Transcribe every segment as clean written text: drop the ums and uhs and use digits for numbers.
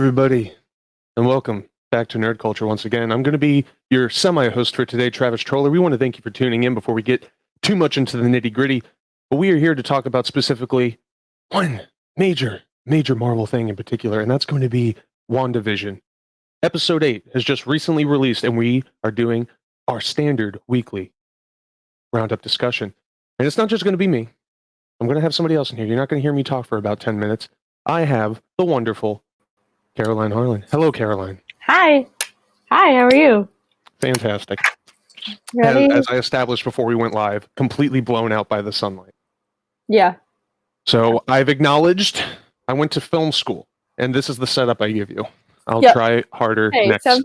everybody, and welcome back to Nerd Culture once again. I'm going to be your semi-host for today, Travis Troller. We want to thank you for tuning in before we get too much into the nitty-gritty, but we are here to talk about specifically one major Marvel thing in particular, and that's going to be WandaVision. Episode 8 has just recently released, and we are doing our standard weekly roundup discussion. And it's not just going to be me. I'm going to have somebody else in here. You're not going to hear me talk for about 10 minutes. I have the wonderful Caroline Harlan. Hello, Caroline. Hi. Hi, how are you? Fantastic. Ready? As I established before we went live, completely blown out by the sunlight. Yeah. So I've acknowledged I went to film school, and this is the setup I give you. I'll try harder next time.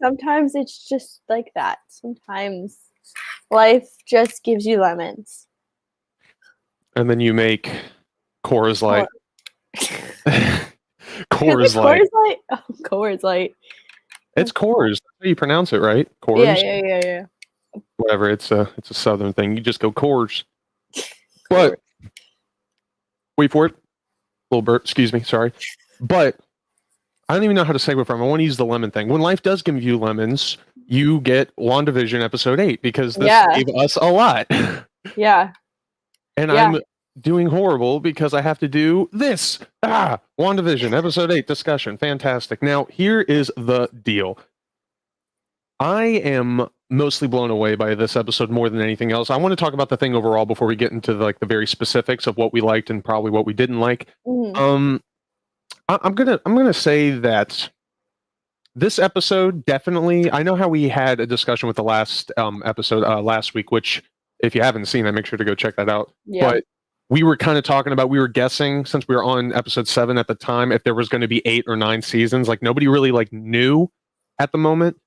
Sometimes it's just like that. Sometimes life just gives you lemons. And then you make Coors Light. Coors Light. Oh, Coors Light. It's Coors. That's how you pronounce it, right? Coors. Yeah. Whatever. It's a southern thing. You just go Coors. But wait for it. Little burp. Excuse me. Sorry. But I don't even know how to segue from. I want to use the lemon thing. When life does give you lemons, you get WandaVision episode 8 because this gave us a lot. Yeah. And I'm doing horrible because I have to do this. WandaVision episode 8 discussion. Fantastic. Now, here is the deal. I am mostly blown away by this episode more than anything else. I want to talk about the thing overall before we get into the very specifics of what we liked and probably what we didn't like. Mm-hmm. I'm gonna say that this episode definitely. I know how we had a discussion with the last episode last week, which if you haven't seen that, make sure to go check that out. Yeah. But we were kind of talking about, we were guessing, since we were on episode 7 at the time, if there was going to be 8 or 9 seasons. Like nobody really knew at the moment.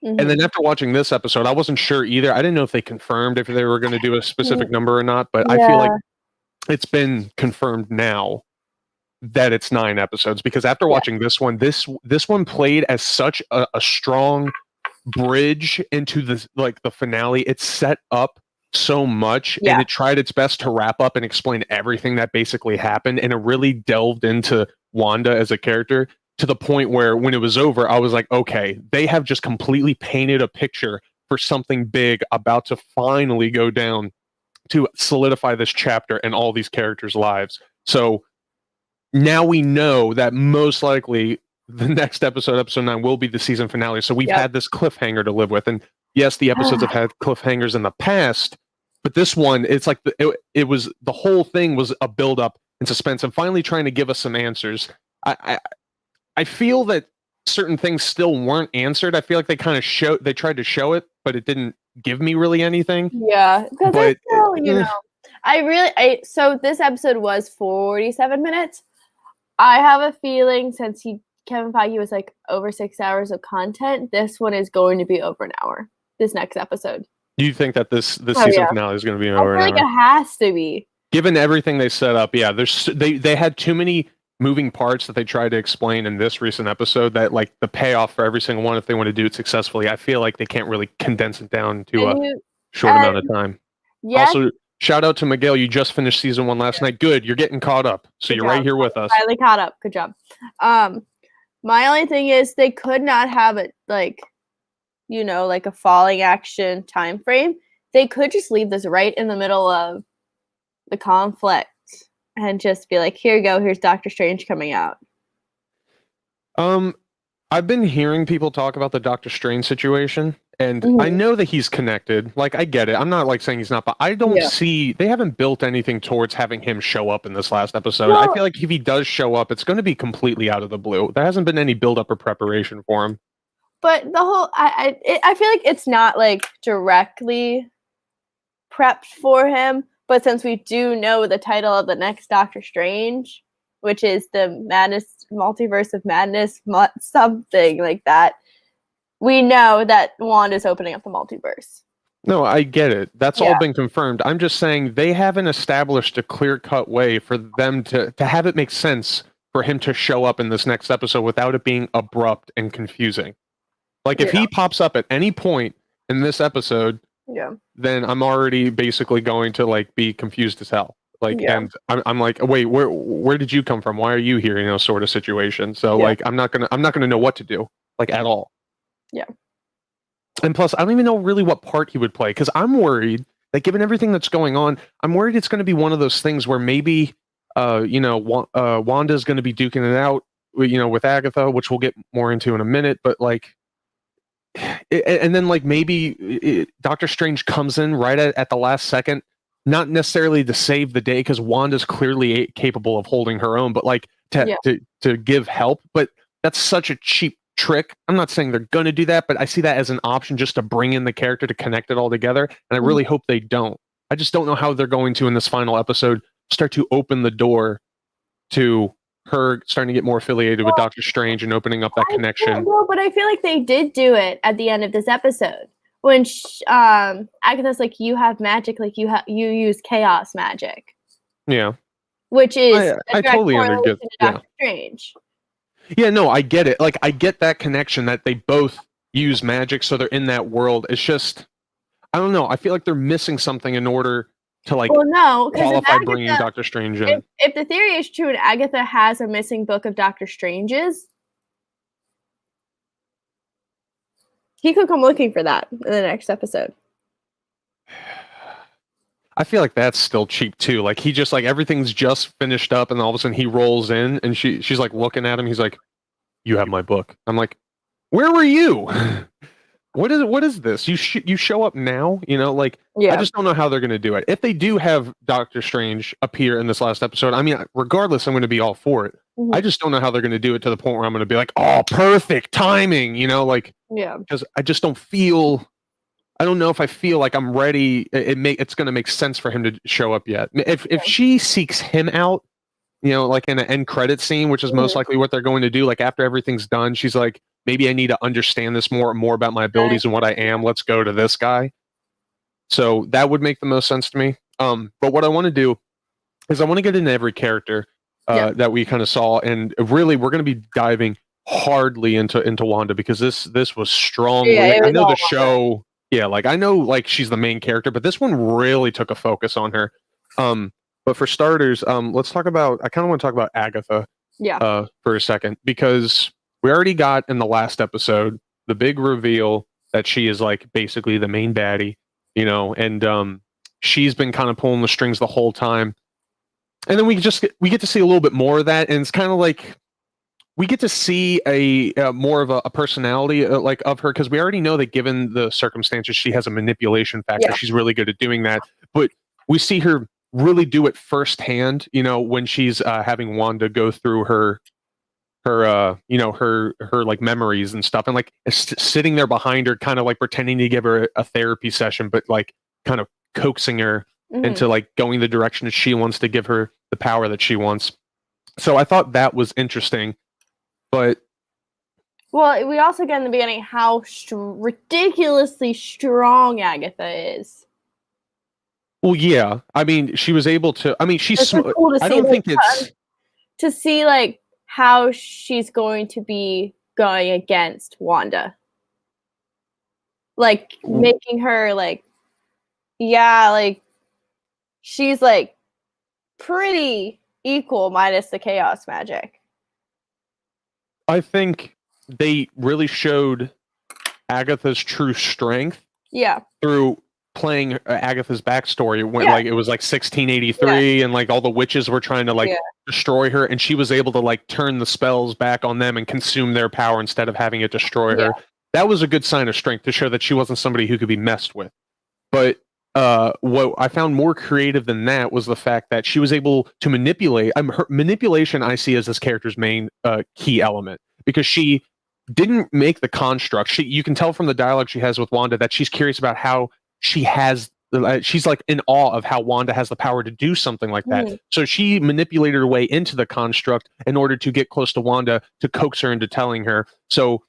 Mm-hmm. And then after watching this episode, I wasn't sure either. I didn't know if they confirmed if they were going to do a specific number or not, but I feel like it's been confirmed now that it's 9 episodes, because after watching this one played as such a strong bridge into the finale. It set up so much and it tried its best to wrap up and explain everything that basically happened, and it really delved into Wanda as a character to the point where when it was over, I was like, okay, they have just completely painted a picture for something big about to finally go down to solidify this chapter and all these characters' lives. So now we know that most likely the next episode 9, will be the season finale. So we've had this cliffhanger to live with. And yes, the episodes have had cliffhangers in the past, but this one, it's like it was, the whole thing was a build up and suspense and finally trying to give us some answers. I feel that certain things still weren't answered. I feel like they tried to show it, but it didn't give me really anything. Yeah, because so this episode was 47 minutes. I have a feeling since Kevin Feige was over 6 hours of content, this one is going to be over an hour. This next episode. Do you think that this season finale is going to be over an hour? I feel like it has to be. Given everything they set up, they had too many moving parts that they tried to explain in this recent episode that the payoff for every single one, if they want to do it successfully, I feel like they can't really condense it down to a short amount of time. Yes. Also, shout out to Miguel. You just finished season 1 last night. Good. You're getting caught up. So you're right here with us. Finally caught up. Good job. My only thing is they could not have it a falling action time frame. They could just leave this right in the middle of the conflict and just be like, here you go, here's Doctor Strange coming out. I've been hearing people talk about the Doctor Strange situation, and I know that he's connected. I get it. I'm not saying he's not, but I don't see, they haven't built anything towards having him show up in this last episode. I feel like if he does show up, it's going to be completely out of the blue. There hasn't been any build up or preparation for him. But the whole, I feel like it's not directly prepped for him. But since we do know the title of the next Doctor Strange, which is the Multiverse of Madness, something like that, we know that Wanda's opening up the multiverse. No, I get it. That's all been confirmed. I'm just saying they haven't established a clear-cut way for them to have it make sense for him to show up in this next episode without it being abrupt and confusing. If he pops up at any point in this episode, then I'm already basically going to be confused as hell. Like, and I'm like, wait, where did you come from? Why are you here? You know, sort of situation. So like, I'm not gonna know what to do, like, at all. Yeah. And plus, I don't even know really what part he would play, because I'm worried that given everything that's going on, I'm worried it's going to be one of those things where maybe, Wanda's going to be duking it out, you know, with Agatha, which we'll get more into in a minute. But like, and then like maybe Doctor Strange comes in right at the last second, not necessarily to save the day, because Wanda's clearly capable of holding her own, but like to give help. But that's such a cheap trick. I'm not saying they're going to do that, but I see that as an option just to bring in the character to connect it all together. And I really hope they don't. I just don't know how they're going to, in this final episode, start to open the door to her starting to get more affiliated with Doctor Strange and opening up that connection. Well, but I feel like they did do it at the end of this episode when Agatha's like, "You have magic, like you use chaos magic." Yeah, which is I totally understand. Doctor Strange. Yeah, no, I get it. Like, I get that connection that they both use magic, so they're in that world. It's just, I don't know. I feel like they're missing something in order to like qualify bringing Doctor Strange in. If the theory is true and Agatha has a missing book of Doctor Strange's, he could come looking for that in the next episode. I feel like that's still cheap too. Like, he just, like, everything's just finished up, and all of a sudden he rolls in, and she's like looking at him. He's like, "You have my book." I'm like, "Where were you? What is this? You show up now?" You know, like, I just don't know how they're going to do it. If they do have Doctor Strange appear in this last episode, I mean, regardless, I'm going to be all for it. I just don't know how they're going to do it to the point where I'm going to be like, "Oh, perfect timing," you know, like, because I just don't feel. I don't know if I feel like I'm ready. It's going to make sense for him to show up yet. If she seeks him out, you know, like in an end credit scene, which is most likely what they're going to do. Like, after everything's done, she's like, maybe I need to understand this more about my abilities and what I am. Let's go to this guy. So that would make the most sense to me. But what I want to do is I want to get into every character that we kind of saw, and really we're going to be diving hardly into Wanda, because this was strong. I know the show. Yeah, like, I know, like, she's the main character, but this one really took a focus on her. But for starters, let's talk about. I kind of want to talk about Agatha. For a second, because we already got in the last episode the big reveal that she is, like, basically the main baddie, you know, and she's been kind of pulling the strings the whole time. And then we get to see a little bit more of that, and it's kind of like we get to see a more of a personality like of her, because we already know that given the circumstances, she has a manipulation factor. She's really good at doing that, but we see her really do it firsthand, you know, when she's having Wanda go through her like memories and stuff, and like sitting there behind her, kind of like pretending to give her a therapy session, but like kind of coaxing her into like going the direction that she wants to give her the power that she wants. So I thought that was interesting. But we also get in the beginning how ridiculously strong Agatha is. Well, yeah. I mean, she was able to. I mean, she's. Cool to see, I don't think it's to see like how she's going to be going against Wanda, like making her like, like she's like pretty equal minus the chaos magic. I think they really showed Agatha's true strength. Through playing Agatha's backstory when like it was like 1683 and like all the witches were trying to like destroy her, and she was able to like turn the spells back on them and consume their power instead of having it destroy her. That was a good sign of strength to show that she wasn't somebody who could be messed with. But what I found more creative than that was the fact that she was able to manipulate. Her manipulation I see as this character's main key element, because she didn't make the construct. You can tell from the dialogue she has with Wanda that she's curious about how she's like in awe of how Wanda has the power to do something like that. So she manipulated her way into the construct in order to get close to Wanda, to coax her into telling her. So,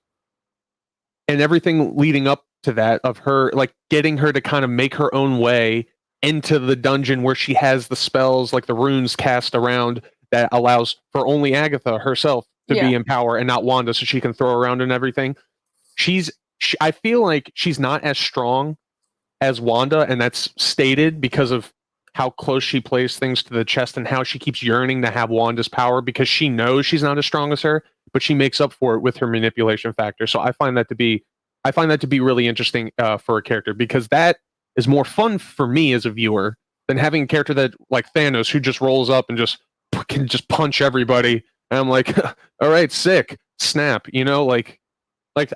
and everything leading up to that, of her like getting her to kind of make her own way into the dungeon where she has the spells, like the runes cast around, that allows for only Agatha herself to be in power and not Wanda, so she can throw around and everything. I feel like she's not as strong as Wanda, and that's stated because of how close she plays things to the chest and how she keeps yearning to have Wanda's power because she knows she's not as strong as her, but she makes up for it with her manipulation factor. So I find that to be really interesting for a character, because that is more fun for me as a viewer than having a character that like Thanos, who just rolls up and just can just punch everybody. And I'm like, all right, sick, snap. Like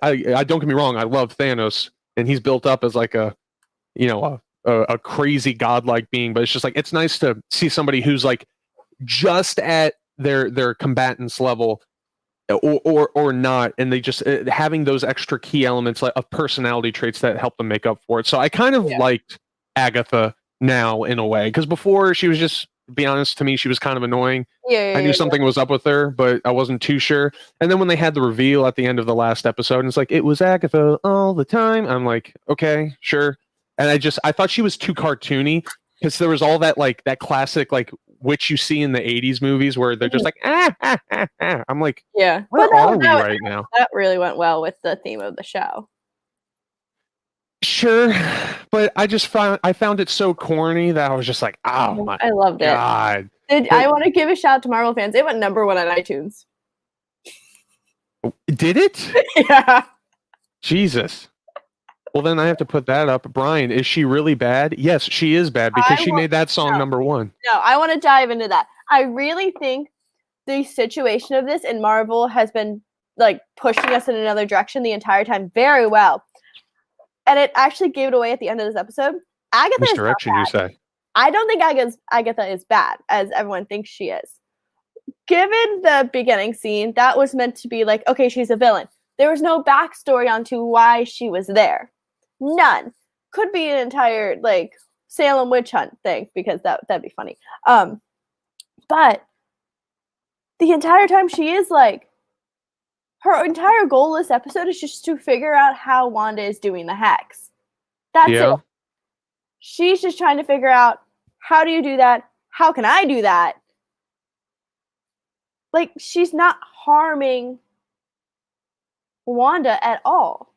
I don't get me wrong, I love Thanos, and he's built up as like a crazy godlike being, but it's just like it's nice to see somebody who's like just at their combatant's level, or not, and they just having those extra key elements of personality traits that help them make up for it. So I kind of liked Agatha now in a way, because before she was just, to be honest, to me she was kind of annoying. I knew something was up with her, but I wasn't too sure. And then when they had the reveal at the end of the last episode, and it's like it was Agatha all the time, I'm like, okay, sure. And I thought she was too cartoony, because there was all that like that classic like which you see in the 80s movies where they're just like I'm like, yeah, where are we right now? That really went well with the theme of the show. Sure, but I found it so corny that I was just like, oh my, I loved God. I want to give a shout out to Marvel fans. It went number 1 on iTunes. Did it? Yeah. Jesus. Well, then I have to put that up. Brian, is she really bad? Yes, she is bad, because she made that song number 1. No, I want to dive into that. I really think the situation of this in Marvel has been like pushing us in another direction the entire time very well. And it actually gave it away at the end of this episode. Agatha Misdirection, you say? I don't think Agatha is bad, as everyone thinks she is. Given the beginning scene, that was meant to be like, okay, she's a villain. There was no backstory onto why she was there. None. Could be an entire like Salem witch hunt thing, because that'd be funny. But the entire time she is like, her entire goal this episode is just to figure out how Wanda is doing the hex. That's it. She's just trying to figure out, how do you do that? How can I do that? Like, she's not harming Wanda at all.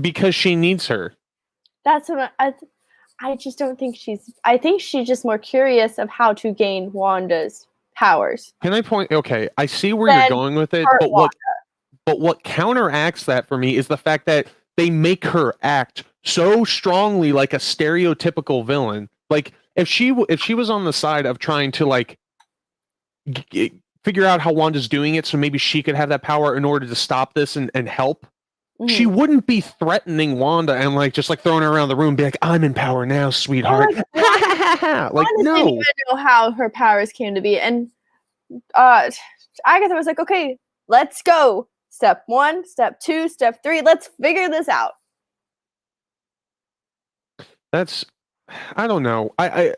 Because she needs her. That's what I just don't think I think she's just more curious of how to gain Wanda's powers. Can I point? Okay, I see where you're going with it, but what counteracts that for me is the fact that they make her act so strongly like a stereotypical villain. Like if she was on the side of trying to like figure out how Wanda's doing it, so maybe she could have that power in order to stop this and help. She wouldn't be threatening Wanda and like just like throwing her around the room and be like, I'm in power now, sweetheart. Like, no. Didn't even know how her powers came to be. And Agatha was like, okay, let's go. Step 1, step 2, step 3. Let's figure this out. I don't know. I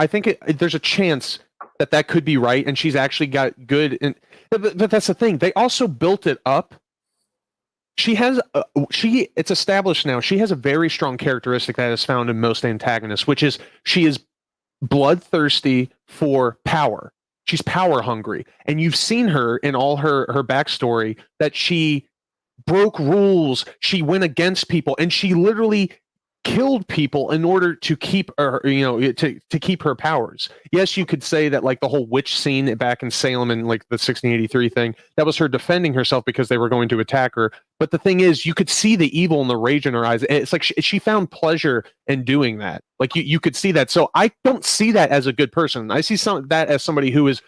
think there's a chance that could be right, and she's actually got good. But that's the thing. They also built it up. It's established now. She has a very strong characteristic that is found in most antagonists, which is she is bloodthirsty for power. She's power hungry, and you've seen her in all her backstory that she broke rules, she went against people, and she literally killed people in order to keep her, to keep her powers. Yes, you could say that like the whole witch scene back in Salem and like the 1683 thing, that was her defending herself because they were going to attack her. But the thing is, you could see the evil and the rage in her eyes. It's like she found pleasure in doing that. Like you could see that. So I don't see that as a good person. I see that as somebody who is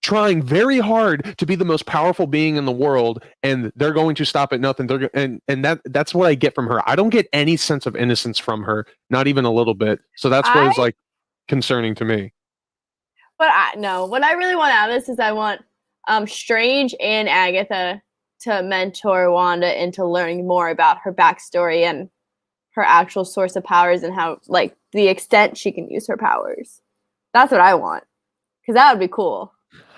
trying very hard to be the most powerful being in the world, and they're going to stop at nothing. That's what I get from her. I don't get any sense of innocence from her, not even a little bit. So that's what is like concerning to me. But what I really want out of this is I want Strange and Agatha to mentor Wanda into learning more about her backstory and her actual source of powers and how, like, the extent she can use her powers. That's what I want, because that would be cool.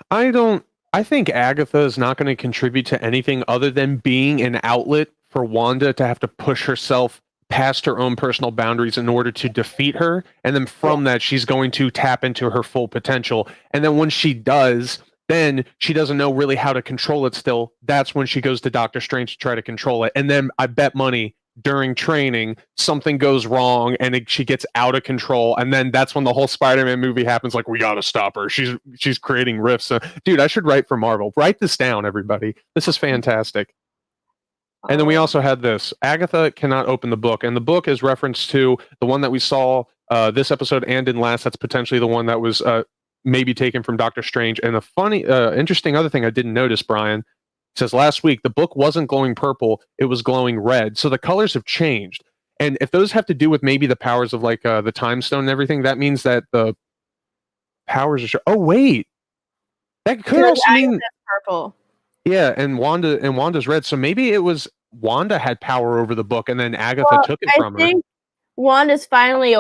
I think Agatha is not going to contribute to anything other than being an outlet for Wanda to have to push herself past her own personal boundaries in order to defeat her. And then from that, she's going to tap into her full potential. And then when she does, then she doesn't know really how to control it still. That's when she goes to Doctor Strange to try to control it. And then I bet money during training, something goes wrong and she gets out of control, and then that's when the whole Spider-Man movie happens. Like, we gotta stop her. She's creating rifts. Dude, I should write for Marvel. Write this down, everybody. This is fantastic. And then we also had this. Agatha cannot open the book, and the book is reference to the one that we saw this episode and in last. That's potentially the one that was maybe taken from Doctor Strange. And a funny, interesting other thing I didn't notice, Brian, says last week the book wasn't glowing purple, it was glowing red. So the colors have changed. And if those have to do with maybe the powers of like the time stone and everything, that means that the powers are oh wait. That could also mean purple. Yeah, and Wanda's red. So maybe it was Wanda had power over the book and then Agatha took it from her. I think Wanda's finally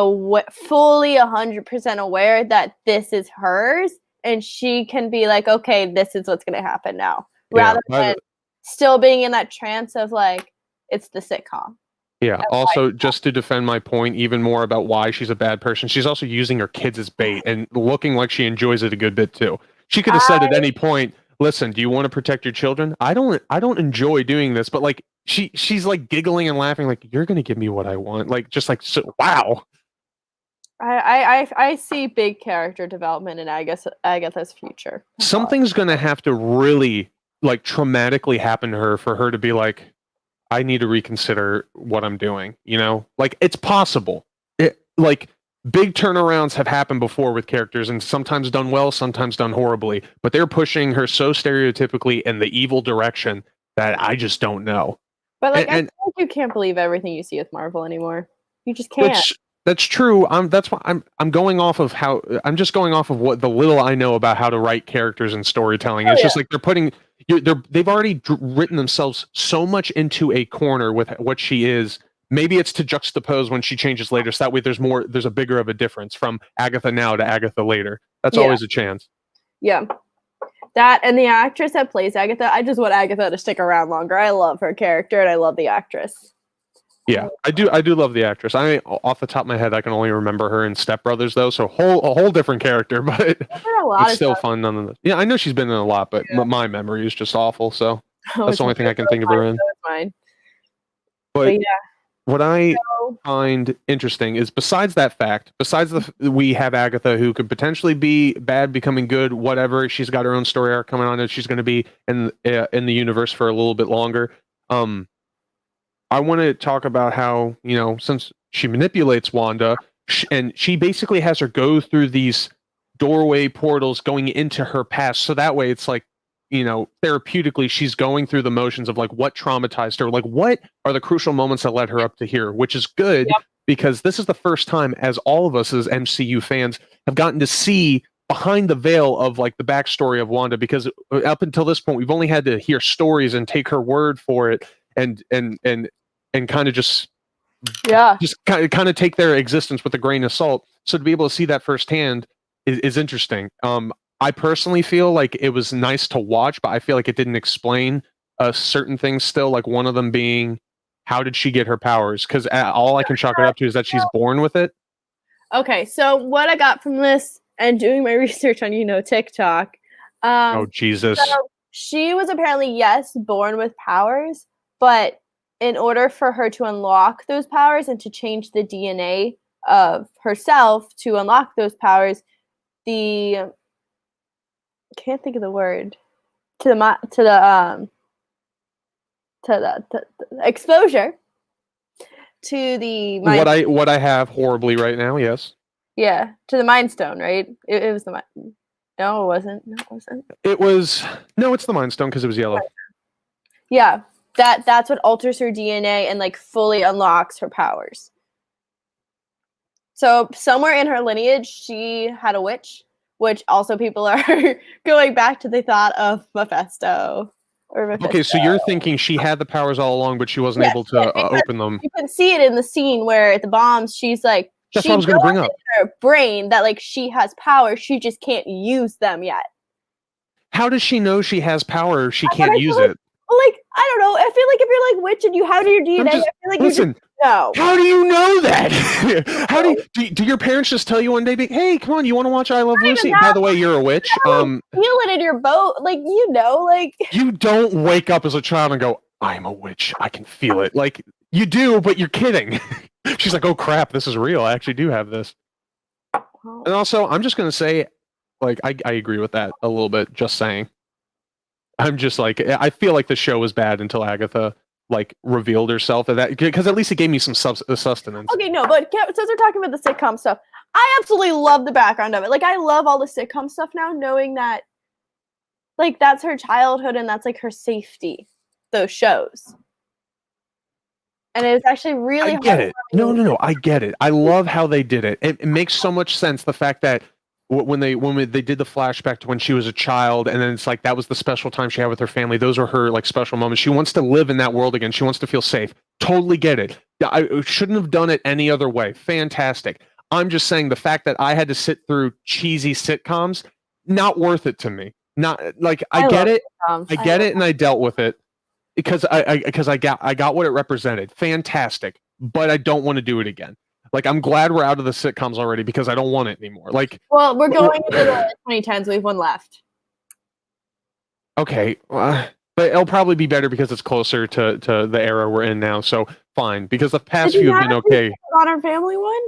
fully 100% aware that this is hers, and she can be like, okay, this is what's going to happen now. Rather than still being in that trance of like, it's the sitcom. Yeah. Also, just to defend my point even more about why she's a bad person, she's also using her kids as bait and looking like she enjoys it a good bit too. She could have said at any point, listen, do you want to protect your children? I don't enjoy doing this, but like she's like giggling and laughing, like, you're gonna give me what I want. Like, just like, so, wow. I see big character development in Agatha's future. Something's gonna have to really like traumatically happen to her for her to be like, I need to reconsider what I'm doing. You know, like, it's possible. Like, big turnarounds have happened before with characters, and sometimes done well, sometimes done horribly. But they're pushing her so stereotypically in the evil direction that I just don't know. But like, I feel like you can't believe everything you see with Marvel anymore. You just can't. That's true. That's why I'm going off of how I'm just going off of what the little I know about how to write characters and storytelling. It's just like they've already written themselves so much into a corner with what she is. Maybe it's to juxtapose when she changes later, so that way there's a bigger of a difference from Agatha now to Agatha later. That's always a chance. Yeah. That and the actress that plays Agatha, I just want Agatha to stick around longer. I love her character and I love the actress. Yeah, I do love the actress. I mean, off the top of my head, I can only remember her in Step Brothers, though, so a whole different character, but it's still fun nonetheless. Yeah, I know she's been in a lot, but my memory is just awful, so that's the only thing I can think of her in. But yeah. What I find interesting is besides we have Agatha, who could potentially be bad, becoming good, whatever. She's got her own story arc coming on, and she's going to be in the universe for a little bit longer. I want to talk about how, you know, since she manipulates Wanda, and she basically has her go through these doorway portals going into her past, so that way it's like, you know, therapeutically, she's going through the motions of like what traumatized her, like what are the crucial moments that led her up to here, which is good because this is the first time as all of us as MCU fans have gotten to see behind the veil of like the backstory of Wanda, because up until this point, we've only had to hear stories and take her word for it and kind of just kind of take their existence with a grain of salt. So to be able to see that firsthand is interesting. I personally feel like it was nice to watch, but I feel like it didn't explain certain things still, like one of them being, how did she get her powers? Because all I can chalk it up to is that she's born with it. Okay, so what I got from this and doing my research on, TikTok. Oh, Jesus. So she was apparently, yes, born with powers, but in order for her to unlock those powers and to change the DNA of herself to unlock those powers, can't think of the word, to the exposure to the mind what I have horribly right now, yes. Yeah, to the Mind Stone, right? It was the mind. No, it wasn't. It's the Mind Stone because it was yellow. Yeah, that's what alters her DNA and like fully unlocks her powers. So somewhere in her lineage, she had a witch, which also people are going back to the thought of Mephisto. Okay, so you're thinking she had the powers all along, but she wasn't able to open them. You can see it in the scene where at the bombs, she's like, that's what I was going to bring up. Her brain that like she has power, she just can't use them yet. How does she know she has power if she can't use it? Like, I don't know. I feel like if you're like witch and you have your DNA, I feel like you just know. How do you know that? How do your parents just tell you one day, hey, come on, you want to watch I Love Lucy? By the way, you're a witch. Feel it in your boat, like you don't wake up as a child and go, I'm a witch. I can feel it. Like, You do, but you're kidding. She's like, oh crap, this is real. I actually do have this. And also, I'm just gonna say, like, I agree with that a little bit. Just saying. I'm just like, I feel like the show was bad until Agatha like revealed herself, and that because at least it gave me some sustenance. Okay, no, but since we're talking about the sitcom stuff, I absolutely love the background of it. Like, I love all the sitcom stuff now, knowing that, like, that's her childhood and that's like her safety. Those shows, and it's actually really. I get it. No. I get it. I love how they did it. It makes so much sense. The fact that when they did the flashback to when she was a child, and then it's like that was the special time she had with her family. Those are her like special moments. She wants to live in that world again. She wants to feel safe. Totally get it. I shouldn't have done it any other way. Fantastic. I'm just saying the fact that I had to sit through cheesy sitcoms, not worth it to me. Not like I get it. I get it, and I dealt with it because I got what it represented. Fantastic. But I don't want to do it again. Like, I'm glad we're out of the sitcoms already because I don't want it anymore. Like, well, we're going into the 2010s. We have one left. Okay, but it'll probably be better because it's closer to the era we're in now. So fine, because the past few have been okay. Modern Family one?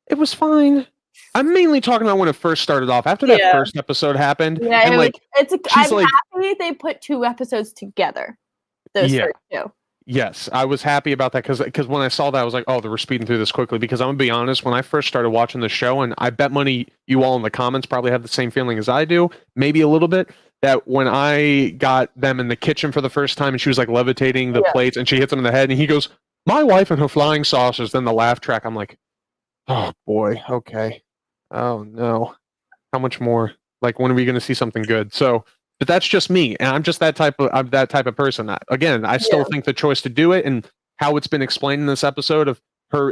It was fine. I'm mainly talking about when it first started off. After that first episode happened, yeah, and like, I'm happy they put 2 episodes together. Those first 2. Yes, I was happy about that because when I saw that, I was like, oh, they were speeding through this quickly. Because I'm gonna be honest, when I first started watching the show, and I bet money you all in the comments probably have the same feeling as I do, maybe a little bit, that when I got them in the kitchen for the first time, and she was like levitating the plates, and she hits him in the head, and he goes, "My wife and her flying saucers." Then the laugh track, I'm like, oh boy, okay, oh no, how much more? Like, when are we gonna see something good? So. But that's just me, and I'm just that type of person. Again, I still think the choice to do it and how it's been explained in this episode of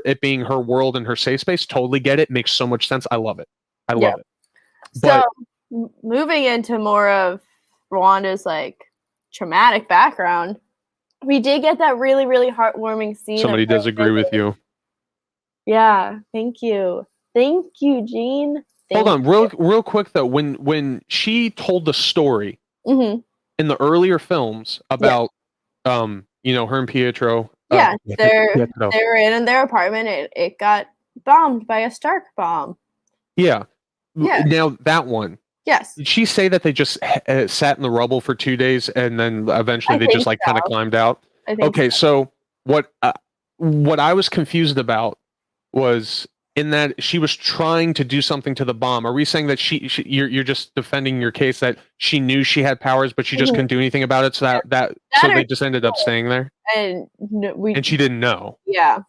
it being her world and her safe space, totally get it. Makes so much sense. I love it. I love it. But, so moving into more of Rwanda's like traumatic background, we did get that really, really heartwarming scene. Somebody does agree with you. Yeah, thank you, Jean. Hold on, real quick though. When she told the story in the earlier films about her and Pietro. They were in their apartment. It got bombed by a Stark bomb. Yeah. Now that one. Yes. Did she say that they just sat in the rubble for 2 days and then eventually they just like kind of climbed out? Okay, so what I was confused about was in that she was trying to do something to the bomb. Are we saying that you're just defending your case that she knew she had powers, but she just couldn't do anything about it, so so they just ended up staying there? And she didn't know. Yeah.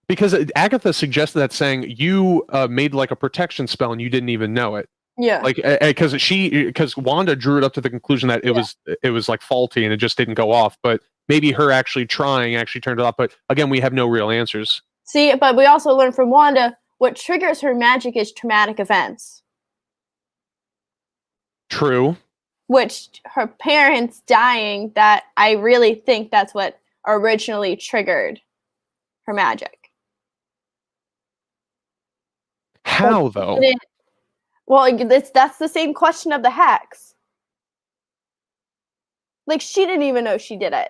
Because Agatha suggested that, saying you made like a protection spell and you didn't even know it. Yeah. Like because Wanda drew it up to the conclusion that it was like faulty and it just didn't go off, but maybe her actually trying actually turned it off. But again, we have no real answers. See, but we also learned from Wanda what triggers her magic is traumatic events. True. Which her parents dying, that I really think that's what originally triggered her magic. How though? Well, that's the same question of the hacks. Like, she didn't even know she did it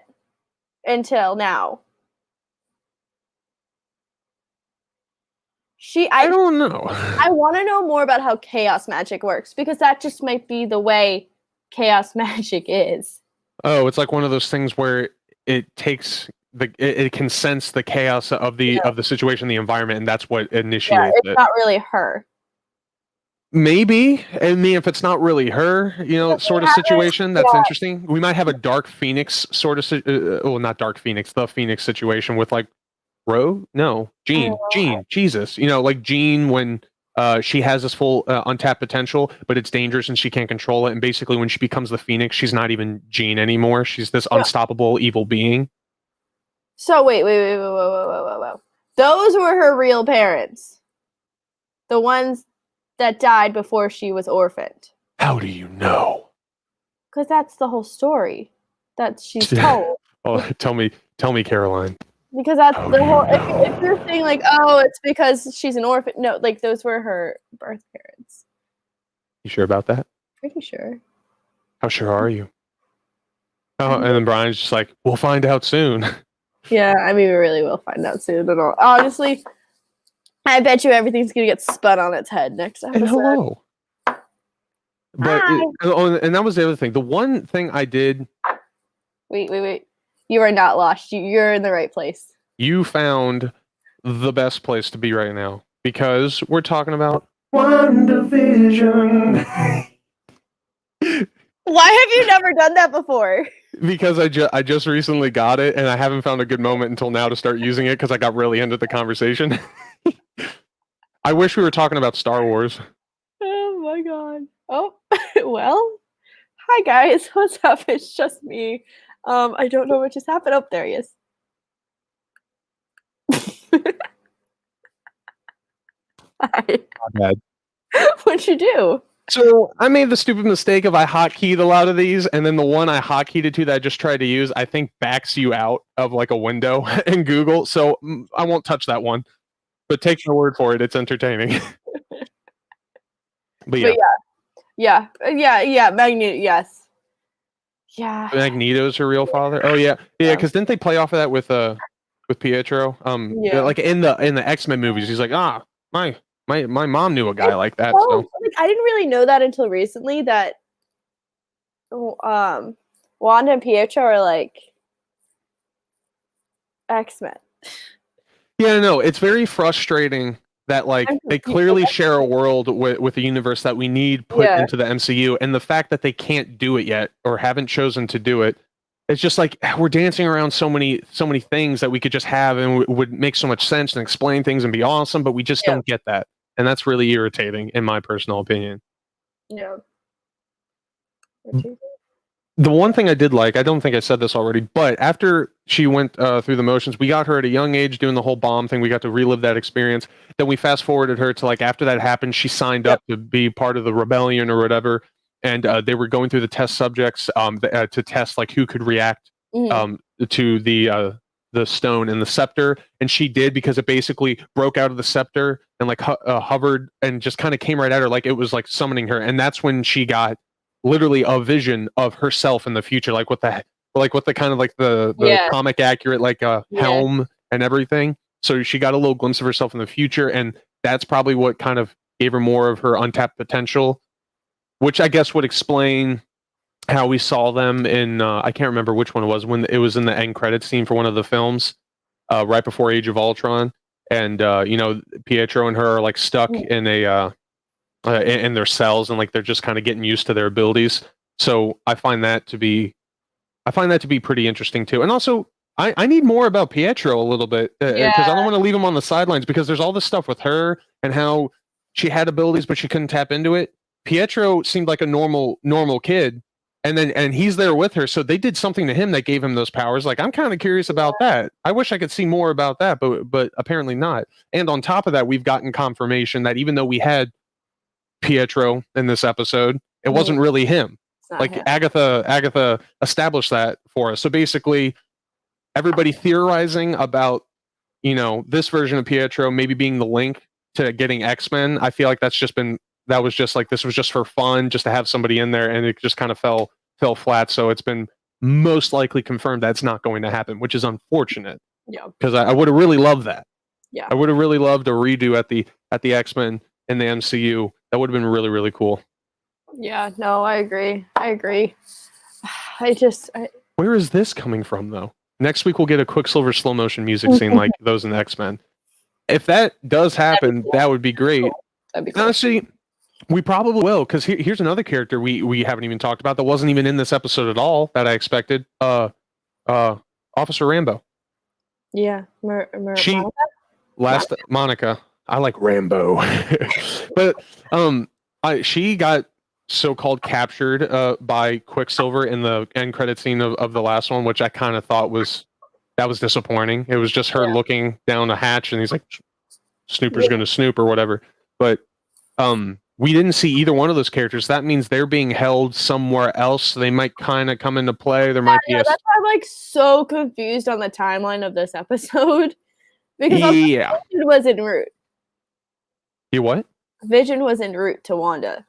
until now. I don't know. I want to know more about how chaos magic works, because that just might be the way chaos magic is. Oh, it's like one of those things where it takes it can sense the chaos of the situation, the environment, and that's what initiates it. It's not really her. Maybe. I mean, if it's not really her, sort of situation, that's interesting. We might have a Dark Phoenix sort of not Dark Phoenix, the Phoenix situation with like Jean, Jesus, like Jean when she has this full untapped potential, but it's dangerous and she can't control it. And basically when she becomes the Phoenix, she's not even Jean anymore. She's this unstoppable evil being. So wait. Those were her real parents. The ones that died before she was orphaned. How do you know? Because that's the whole story that she's told. Oh, tell me, Caroline. Because that's the whole. If you're saying like, oh, it's because she's an orphan. No, like those were her birth parents. You sure about that? Pretty sure. How sure are you? Oh, and then Brian's just like, we'll find out soon. Yeah, I mean, we really will find out soon. And honestly, I bet you everything's gonna get spun on its head next episode. And hello. But Hi. and that was the other thing. The one thing I did. Wait. You are not lost. You're in the right place. You found the best place to be right now because we're talking about WandaVision. Why have you never done that before? Because I just recently got it and I haven't found a good moment until now to start using it because I got really into the conversation. I wish we were talking about Star Wars. Oh my god. Oh, well. Hi guys. What's up? It's just me. I don't know what just happened. Oh, there he is. Hi. Bad. What'd you do? So I made the stupid mistake of I hotkeyed a lot of these, and then the one I hotkeyed it to that I just tried to use, I think backs you out of like a window in Google. So I won't touch that one. But take my word for it, it's entertaining. But yeah. Magneto. Yes. Yeah. Magneto's her real father. Oh yeah. Because didn't they play off of that with Pietro? Like in the X-Men movies, he's like, my mom knew a guy like that. So like, I didn't really know that until recently that Wanda and Pietro are like X-Men. Yeah, no, it's very frustrating that like they clearly share a world with a universe that we need put into the MCU, and the fact that they can't do it yet or haven't chosen to do it, it's just like we're dancing around so many things that we could just have and would make so much sense and explain things and be awesome, but we just don't get that, and that's really irritating in my personal opinion. Yeah. The one thing I did like, I don't think I said this already, but after she went through the motions, we got her at a young age doing the whole bomb thing. We got to relive that experience. Then we fast forwarded her to like after that happened, she signed up to be part of the rebellion or whatever. And they were going through the test subjects to test like who could react to the stone and the scepter. And she did, because it basically broke out of the scepter and like hovered and just kind of came right at her like it was like summoning her. And that's when she got literally a vision of herself in the future, like with the kind of like the comic accurate like helm and everything. So she got a little glimpse of herself in the future, and that's probably what kind of gave her more of her untapped potential, which I guess would explain how we saw them in I can't remember which one it was, when it was in the end credits scene for one of the films right before Age of Ultron, and Pietro and her are like stuck in a in their cells, and like they're just kind of getting used to their abilities. So I find that to be pretty interesting too. And also I need more about Pietro a little bit because I don't want to leave him on the sidelines, because there's all this stuff with her and how she had abilities but she couldn't tap into it. Pietro seemed like a normal kid, and he's there with her, so they did something to him that gave him those powers. Like, I'm kind of curious about that. I wish I could see more about that, but apparently not. And on top of that, we've gotten confirmation that even though we had Pietro in this episode, it wasn't really him. Like him. Agatha established that for us. So basically everybody theorizing about this version of Pietro maybe being the link to getting X-Men, I feel like that was just like, this was just for fun, just to have somebody in there, and it just kind of fell flat. So it's been most likely confirmed that's not going to happen, which is unfortunate. Yeah, because I would have really loved that. Yeah, I would have really loved a redo at the X-Men in the MCU. That would have been really, really cool. Yeah, no, I agree. Where is this coming from, though? Next week we'll get a Quicksilver slow motion music scene like those in the X-Men. If that does happen, that would be great. Cool. That'd be cool. Honestly, we probably will, because here's another character we haven't even talked about that wasn't even in this episode at all that I expected. Officer Rambo. Yeah, Monica. I like Rambo, but she got so-called captured by Quicksilver in the end credit scene of the last one, which I kind of thought was disappointing. It was just her looking down a hatch, and he's like, "Snooper's gonna snoop" or whatever. But we didn't see either one of those characters. That means they're being held somewhere else. They might kind of come into play. There might be. That's why I'm like so confused on the timeline of this episode, because Vision was en route. You what? Vision was en route to Wanda.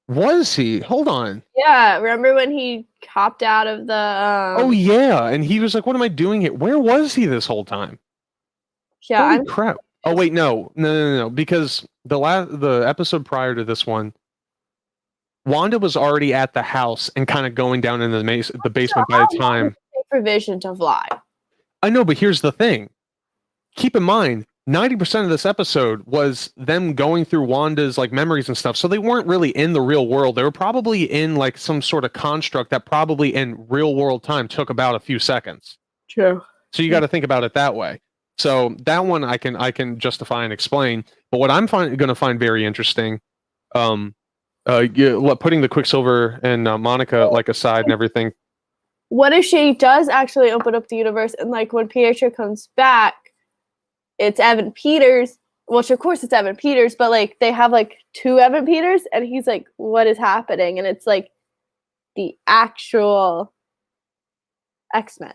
Was he? Hold on. Yeah, remember when he hopped out of the. Oh yeah, and he was like, "What am I doing here? Where was he this whole time?" Yeah, Holy crap! Oh wait, no, because the episode prior to this one, Wanda was already at the house and kind of going down in the basement by the time. For Vision to fly. I know, but here's the thing. Keep in mind, 90% of this episode was them going through Wanda's like memories and stuff. So they weren't really in the real world. They were probably in like some sort of construct that probably in real world time took about a few seconds. True. So you got to think about it that way. So that one I can justify and explain. But what I'm going to find very interesting, putting the Quicksilver and Monica like aside and everything. What if she does actually open up the universe and like when Pietro comes back, it's Evan Peters, which of course it's Evan Peters, but like they have like two Evan Peters and he's like, what is happening? And it's like the actual X-Men.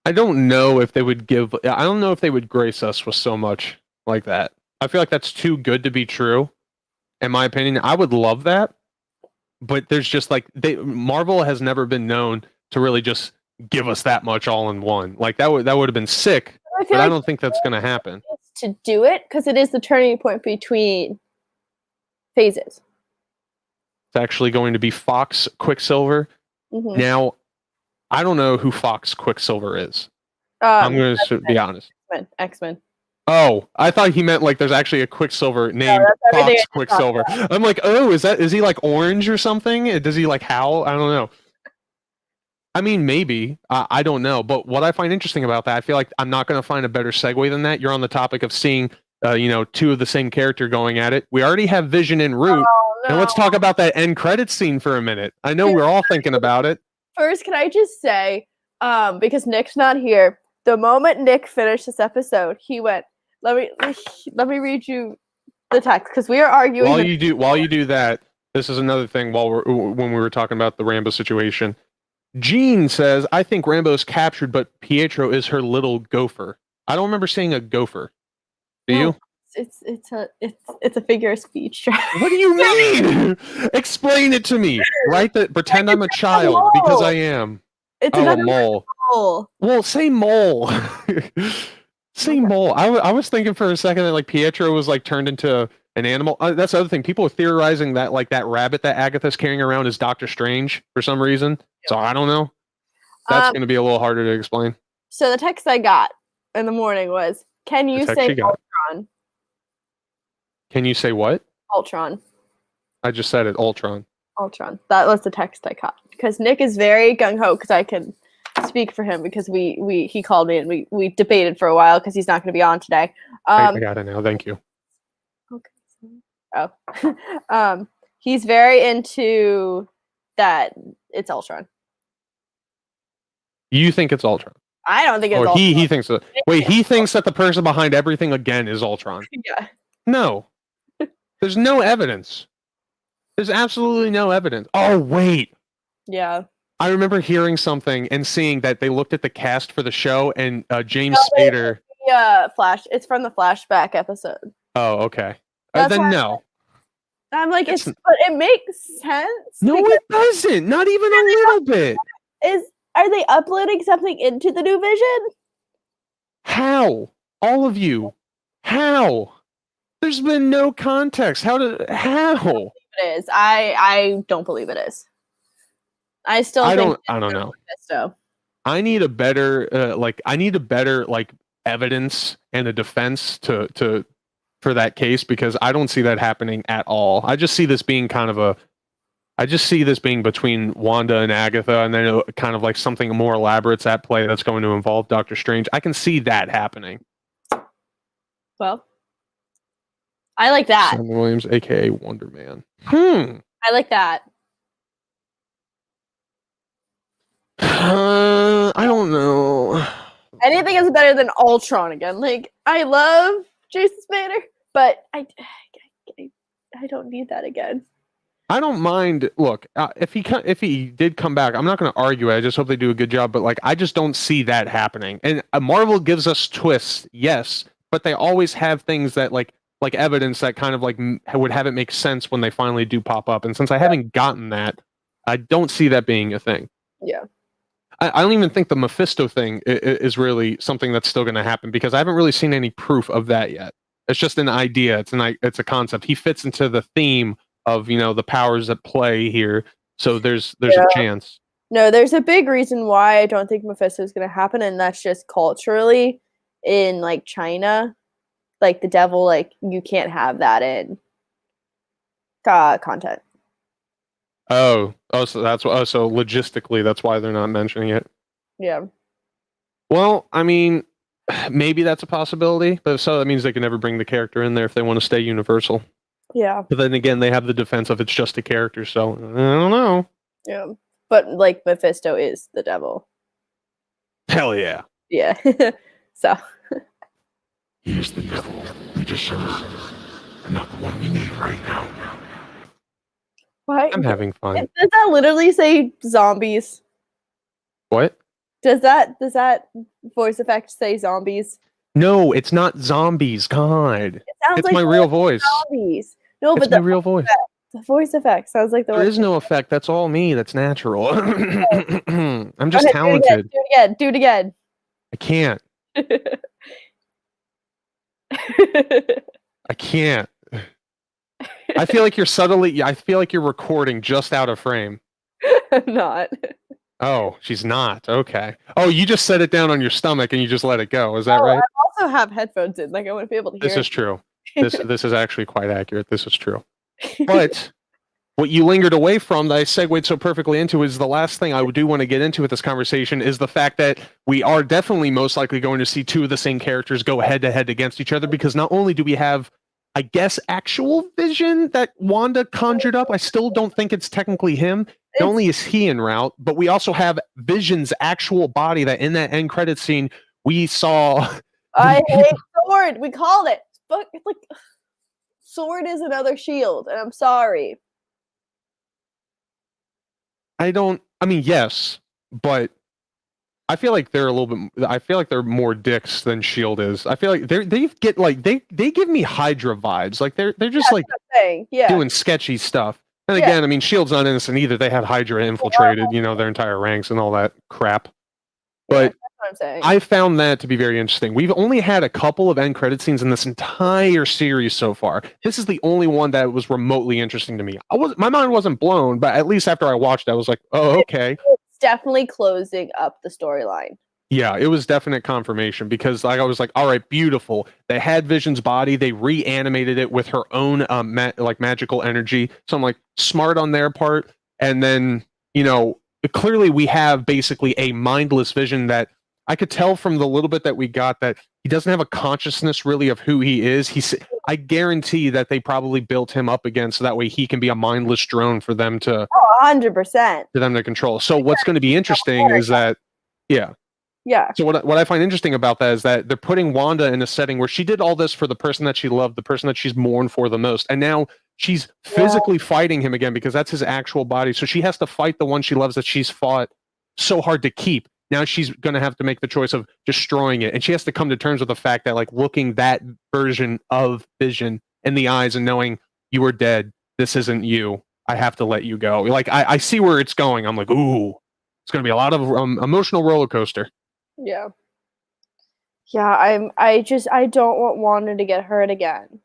I don't know if they would grace us with so much like that. I feel like that's too good to be true. In my opinion, I would love that. But there's just like Marvel has never been known to really just give us that much all in one. Like that would have been sick, but I don't think that's going to happen. To do it because it is the turning point between phases. It's actually going to be Fox Quicksilver. Mm-hmm. Now, I don't know who Fox Quicksilver is. I'm going to be honest. X-Men. Oh, I thought he meant like there's actually a Quicksilver named Fox Quicksilver. I'm like, oh, is he like orange or something? Does he like howl? I don't know. I mean, maybe. I don't know. But what I find interesting about that, I feel like I'm not going to find a better segue than that. You're on the topic of seeing, two of the same character going at it. We already have Vision en route. Oh, no. And let's talk about that end credits scene for a minute. I know we're all thinking about it. First, can I just say, because Nick's not here, the moment Nick finished this episode, he went, let me read you the text because we are arguing. While you do that, this is another thing. When we were talking about the Rambo situation, Jean says, "I think Rambo's captured, but Pietro is her little gopher." I don't remember seeing a gopher. Do you? It's a figure of speech. What do you mean? Explain it to me. Right? Pretend I'm a child because I am. It's a mole. Well, say mole. Say mole. I was thinking for a second that like Pietro was like turned into an animal. That's the other thing. People are theorizing that like that rabbit that Agatha's carrying around is Doctor Strange for some reason. So I don't know. That's going to be a little harder to explain. So the text I got in the morning was, "Can you say Ultron?" Can you say what? Ultron. I just said it. Ultron. Ultron. That was the text I got because Nick is very gung ho because I can speak for him because he called me and we debated for a while because he's not going to be on today. I got it now. Thank you. Okay. Oh, he's very into that. It's Ultron. You think it's Ultron? I don't think it's Ultron. He thinks so. Wait, he thinks that the person behind everything again is Ultron. Yeah. No. There's no evidence. There's absolutely no evidence. Oh wait. Yeah. I remember hearing something and seeing that they looked at the cast for the show and James Spader. Yeah, It's from the flashback episode. Oh, okay. Then no. I'm like, but it makes sense. No, it doesn't. Not even a little bit. Are they uploading something into the new Vision? How? All of you. How? There's been no context. How? It is. I don't believe it is. I don't know. So. I need a better evidence and a defense for that case because I don't see that happening at all. I just see this being between Wanda and Agatha, and then kind of like something more elaborate's at play that's going to involve Doctor Strange. I can see that happening. Well, I like that. Sam Williams, aka Wonder Man. I like that. I don't know. Anything is better than Ultron again. Like, I love Jason Spader, but I don't need that again. I don't mind. Look, if he did come back, I'm not going to argue it. I just hope they do a good job. But like, I just don't see that happening. And Marvel gives us twists, yes, but they always have things that like evidence that kind of like would have it make sense when they finally do pop up. And since I haven't gotten that, I don't see that being a thing. Yeah. I don't even think the Mephisto thing is really something that's still going to happen, because I haven't really seen any proof of that yet. It's just an idea. It's a concept. He fits into the theme of the powers at play here. So there's a chance. No, there's a big reason why I don't think Mephisto is going to happen, and that's just culturally in like China, like the devil, like you can't have that in content. So that's why. So logistically, that's why they're not mentioning it. Yeah. Well, I mean, maybe that's a possibility, but if so, that means they can never bring the character in there if they want to stay Universal. Yeah. But then again, they have the defense of it's just a character, so I don't know. Yeah. But like Mephisto is the devil. Hell yeah. Yeah. So. He's the devil. We just saw and not the one we need right now. Why? I'm having fun. Does that literally say zombies? What? Does that voice effect say zombies? No, it's not zombies. God. It's like my real voice. Zombies. No, it's but my real voice. The voice effect sounds like the There is no effect. That's all me. That's natural. I'm just okay, talented. Do it again. I can't. I can't. I feel like you're recording just out of frame. I'm not. Oh, she's not. Okay. Oh, you just set it down on your stomach and you just let it go. Is that right? I also have headphones in. Like I wouldn't be able to hear. This is true. This is actually quite accurate. This is true. But what you lingered away from that I segued so perfectly into is the last thing I do want to get into with this conversation is the fact that we are definitely most likely going to see two of the same characters go head to head against each other, because not only do we have, I guess, actual Vision that Wanda conjured up. I still don't think it's technically him. Not only is he en route, but we also have Vision's actual body that in that end credit scene we saw. I hate Sword. We called it. But it's like Sword is another shield, and I'm sorry. I mean, yes, but I feel like they're a little bit. I feel like they're more dicks than Shield is. I feel like they give me Hydra vibes. Like they're just like doing sketchy stuff. And again, I mean, Shield's not innocent either. They had Hydra infiltrated, their entire ranks and all that crap. But that's what I'm saying. I found that to be very interesting. We've only had a couple of end credit scenes in this entire series so far. This is the only one that was remotely interesting to me. My mind wasn't blown, but at least after I watched it, I was like, oh, okay. It's definitely closing up the storyline. Yeah, it was definite confirmation, because I was like, all right, beautiful. They had Vision's body. They reanimated it with her own magical energy. So I'm like, smart on their part. And then, clearly we have basically a mindless Vision that I could tell from the little bit that we got that he doesn't have a consciousness really of who he is. I guarantee that they probably built him up again so that way he can be a mindless drone for them to 100%. For them to control. So what's going to be interesting is that, yeah. So what I find interesting about that is that they're putting Wanda in a setting where she did all this for the person that she loved, the person that she's mourned for the most, and now she's physically fighting him again because that's his actual body. So she has to fight the one she loves that she's fought so hard to keep. Now she's going to have to make the choice of destroying it, and she has to come to terms with the fact that, like, looking that version of Vision in the eyes and knowing you are dead, this isn't you. I have to let you go. Like I see where it's going. I'm like, ooh, it's going to be a lot of emotional roller coaster. Yeah. I don't want Wanda to get hurt again.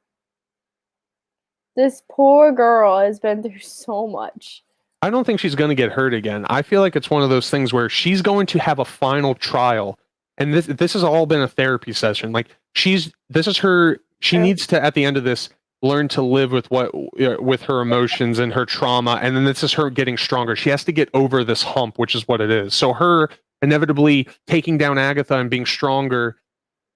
This poor girl has been through so much. I don't think she's going to get hurt again. I feel like it's one of those things where she's going to have a final trial, and this has all been a therapy session. Like she needs to, at the end of this, learn to live with her emotions and her trauma, and then this is her getting stronger. She has to get over this hump, which is what it is. So her inevitably taking down Agatha and being stronger,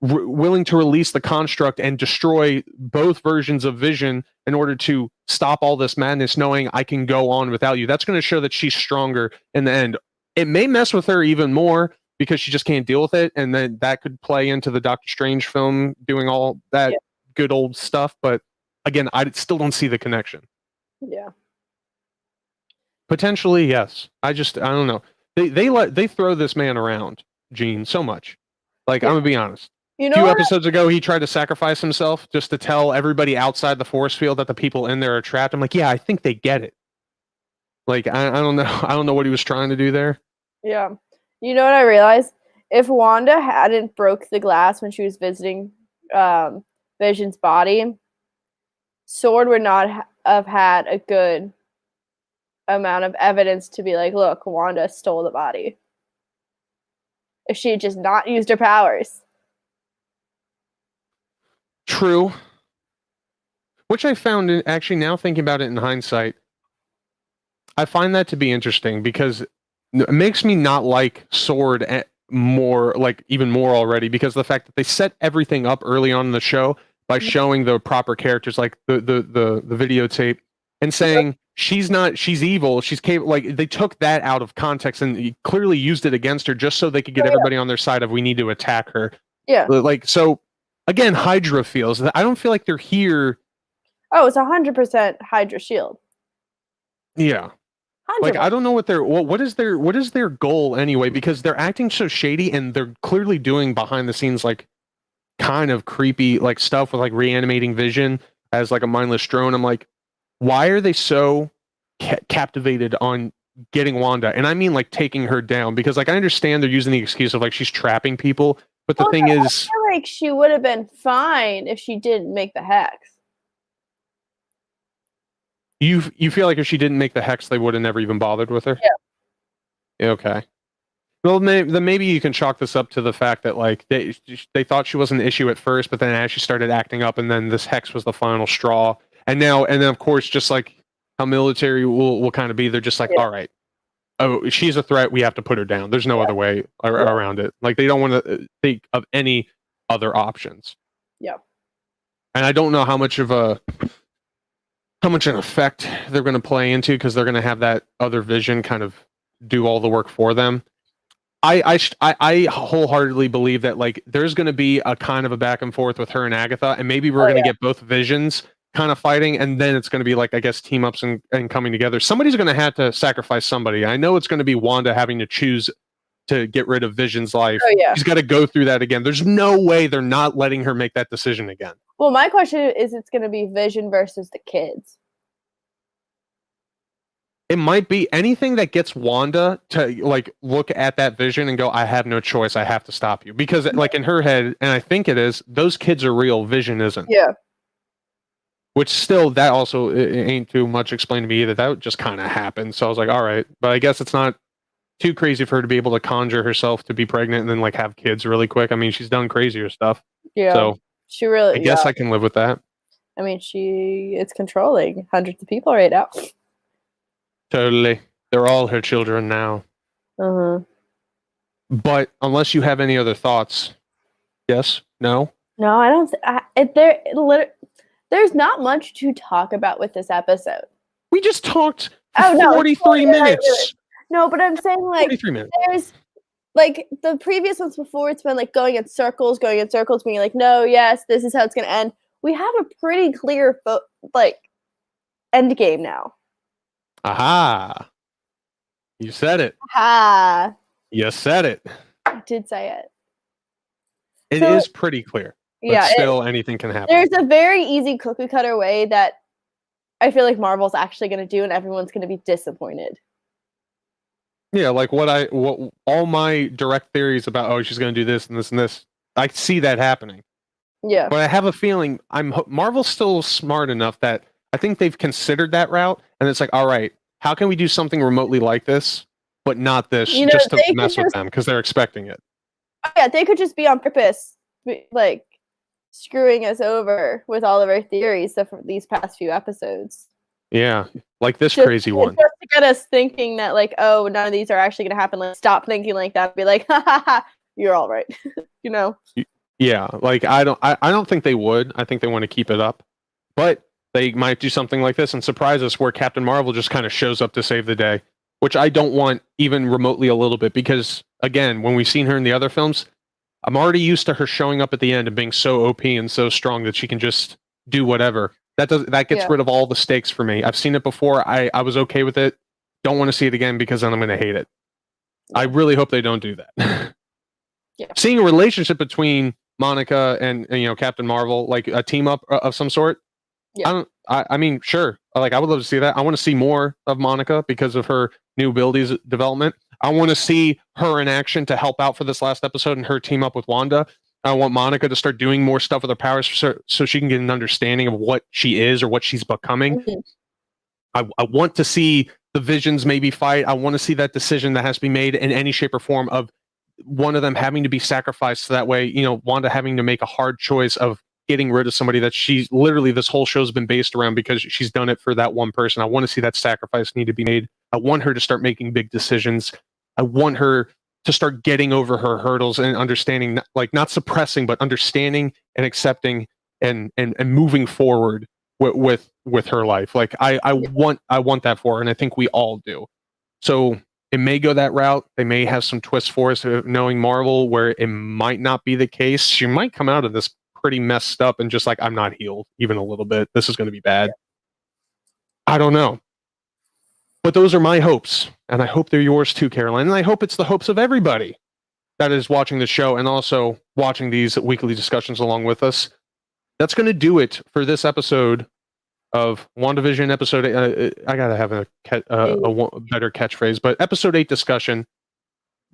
willing to release the construct and destroy both versions of Vision in order to stop all this madness, knowing I can go on without you. That's going to show that she's stronger in the end. It may mess with her even more because she just can't deal with it, and then that could play into the Doctor Strange film doing all that good old stuff. But again, I still don't see the connection. Yeah. Potentially, yes. I don't know. They throw this man around, Gene, so much. Like, I'm gonna be honest. A few episodes ago, he tried to sacrifice himself just to tell everybody outside the force field that the people in there are trapped. I'm like, yeah, I think they get it. Like I don't know. I don't know what he was trying to do there. Yeah. You know what I realized? If Wanda hadn't broke the glass when she was visiting Vision's body, Sword would not have had a good amount of evidence to be like, look, Wanda stole the body. If she had just not used her powers. True. Which I found, actually, now thinking about it in hindsight, I find that to be interesting because it makes me not like Sword more, like even more already, because the fact that they set everything up early on in the show by showing the proper characters, like the videotape, and saying she's evil, she's capable. Like they took that out of context and clearly used it against her just so they could get everybody on their side of we need to attack her. Yeah. Like, so again, Hydra feels that I don't feel like they're here. Oh, it's 100% Hydra shield. Yeah. 100%. Like I don't know what is their goal anyway, because they're acting so shady and they're clearly doing behind the scenes like kind of creepy like stuff with like reanimating Vision as like a mindless drone. I'm like, why are they so captivated on getting Wanda? And I mean like taking her down, because like I understand they're using the excuse of like she's trapping people, but the thing is, I feel like she would have been fine if she didn't make the hex. you feel like if she didn't make the hex, they would have never even bothered with her? Yeah. Okay. Well, then maybe you can chalk this up to the fact that like they thought she was an issue at first, but then as she started acting up, and then this hex was the final straw. And then of course, just like how military will kind of be, they're just like, all right, oh, she's a threat, we have to put her down. There's no other way around it. Like they don't want to think of any other options. Yeah. And I don't know how much an effect they're going to play into, because they're going to have that other Vision kind of do all the work for them. I wholeheartedly believe that like there's going to be a kind of a back and forth with her and Agatha, and maybe we're going to get both Visions kind of fighting, and then it's going to be like, I guess, team ups and coming together. Somebody's going to have to sacrifice somebody. I know it's going to be Wanda having to choose to get rid of Vision's life. Oh, yeah. She's got to go through that again. There's no way they're not letting her make that decision again. Well, my question is, it's going to be Vision versus the kids. It might be anything that gets Wanda to like look at that Vision and go, I have no choice, I have to stop you. Because like in her head, and I think it is, those kids are real, Vision isn't. Yeah. Which still, that also it ain't too much explained to me either. That just kind of happened. So I was like, all right. But I guess it's not too crazy for her to be able to conjure herself to be pregnant and then like have kids really quick. I mean, she's done crazier stuff. Yeah. So she really, I guess I can live with that. I mean, it's controlling hundreds of people right now. Totally. They're all her children now. Uh-huh. But unless you have any other thoughts, yes? No? No, I don't. There's not much to talk about with this episode. We just talked for 43 minutes. No, but I'm saying like 43 minutes. There's like the previous ones before, it's been like going in circles, being like, no, yes, this is how it's going to end. We have a pretty clear end game now. Aha. You said it. Aha. You said it. I did say it. It is pretty clear. But still, anything can happen. There's a very easy cookie cutter way that I feel like Marvel's actually going to do, and everyone's going to be disappointed. Yeah, like what all my direct theories about, oh, she's going to do this and this and this, I see that happening. Yeah. But I have a feeling Marvel's still smart enough that I think they've considered that route, and it's like, all right, how can we do something remotely like this, but not this, just to mess with them, because they're expecting it. Yeah, they could just be on purpose, like, screwing us over with all of our theories for these past few episodes. Yeah, like this crazy one. Just to get us thinking that, like, oh, none of these are actually going to happen. Like, stop thinking like that and be like, ha ha ha, you're all right. You know? Yeah, like I don't think they would. I think they want to keep it up. But they might do something like this and surprise us where Captain Marvel just kind of shows up to save the day, which I don't want even remotely a little bit, because again, when we've seen her in the other films, I'm already used to her showing up at the end and being so OP and so strong that she can just do whatever. That gets rid of all the stakes for me. I've seen it before. I was okay with it. Don't want to see it again, because then I'm going to hate it. I really hope they don't do that. Seeing a relationship between Monica and Captain Marvel, like a team up of some sort. Yeah. I mean, sure, Like, I would love to see that. I want to see more of Monica because of her new abilities development. I want to see her in action to help out for this last episode and her team up with Wanda. I want Monica to start doing more stuff with her powers so she can get an understanding of what she is or what she's becoming. Mhm. I want to see the Visions maybe fight. I want to see that decision that has to be made in any shape or form of one of them having to be sacrificed. So that way, you know, Wanda having to make a hard choice of getting rid of somebody that she's literally, this whole show's been based around because she's done it for that one person. I want to see that sacrifice need to be made. I want her to start making big decisions. I want her to start getting over her hurdles and understanding, like not suppressing, but understanding and accepting and moving forward with her life. Like I want that for her, and I think we all do. So it may go that route. They may have some twists for us, knowing Marvel, where it might not be the case. She might come out of this pretty messed up and just like, I'm not healed even a little bit. This is going to be bad. I don't know. But those are my hopes, and I hope they're yours too, Caroline. And I hope it's the hopes of everybody that is watching the show and also watching these weekly discussions along with us. That's going to do it for this episode of WandaVision episode 8. I gotta have a better catchphrase, but episode 8 discussion.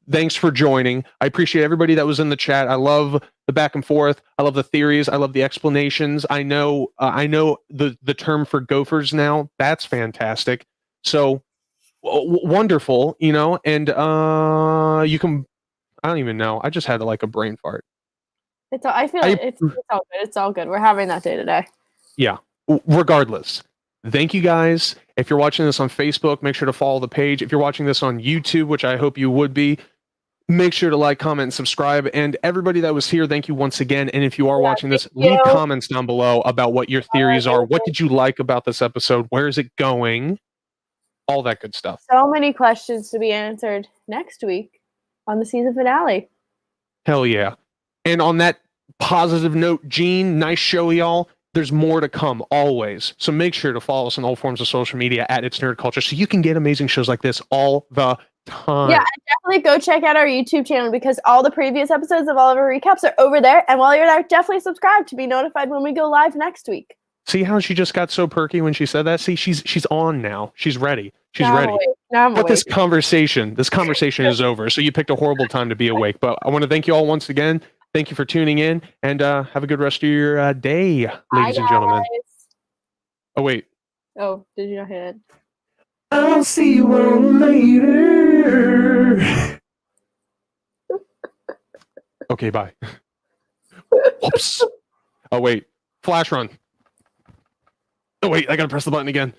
Thanks for joining. I appreciate everybody that was in the chat. I love the back and forth. I love the theories. I love the explanations. I know the term for gophers now. That's fantastic. So wonderful, you know. And you can. I don't even know. I just had like a brain fart. I feel like it's all good. It's all good. We're having that day today. Yeah. Regardless, thank you guys. If you're watching this on Facebook, make sure to follow the page. If you're watching this on YouTube, which I hope you would be, make sure to like, comment, and subscribe. And everybody that was here, thank you once again. And if you are watching this, leave comments down below about what your theories are. What did you like about this episode? Where is it going? All that good stuff. So many questions to be answered next week on the season finale. Hell yeah. And on that positive note, Gene, nice show, y'all. There's more to come always. So make sure to follow us on all forms of social media at It's Nerd Culture so you can get amazing shows like this all the time. Yeah, and definitely go check out our YouTube channel because all the previous episodes of all of our recaps are over there. And while you're there, definitely subscribe to be notified when we go live next week. See how she just got so perky when she said that? See, she's on now. She's ready. She's ready. But this conversation is over. So you picked a horrible time to be awake. But I want to thank you all once again. Thank you for tuning in, and have a good rest of your day, ladies and gentlemen. Oh, wait. Oh, did you not hit it? I'll see you on later. Okay, bye. Oops. Oh, wait. Flash run. Oh, wait, I gotta press the button again.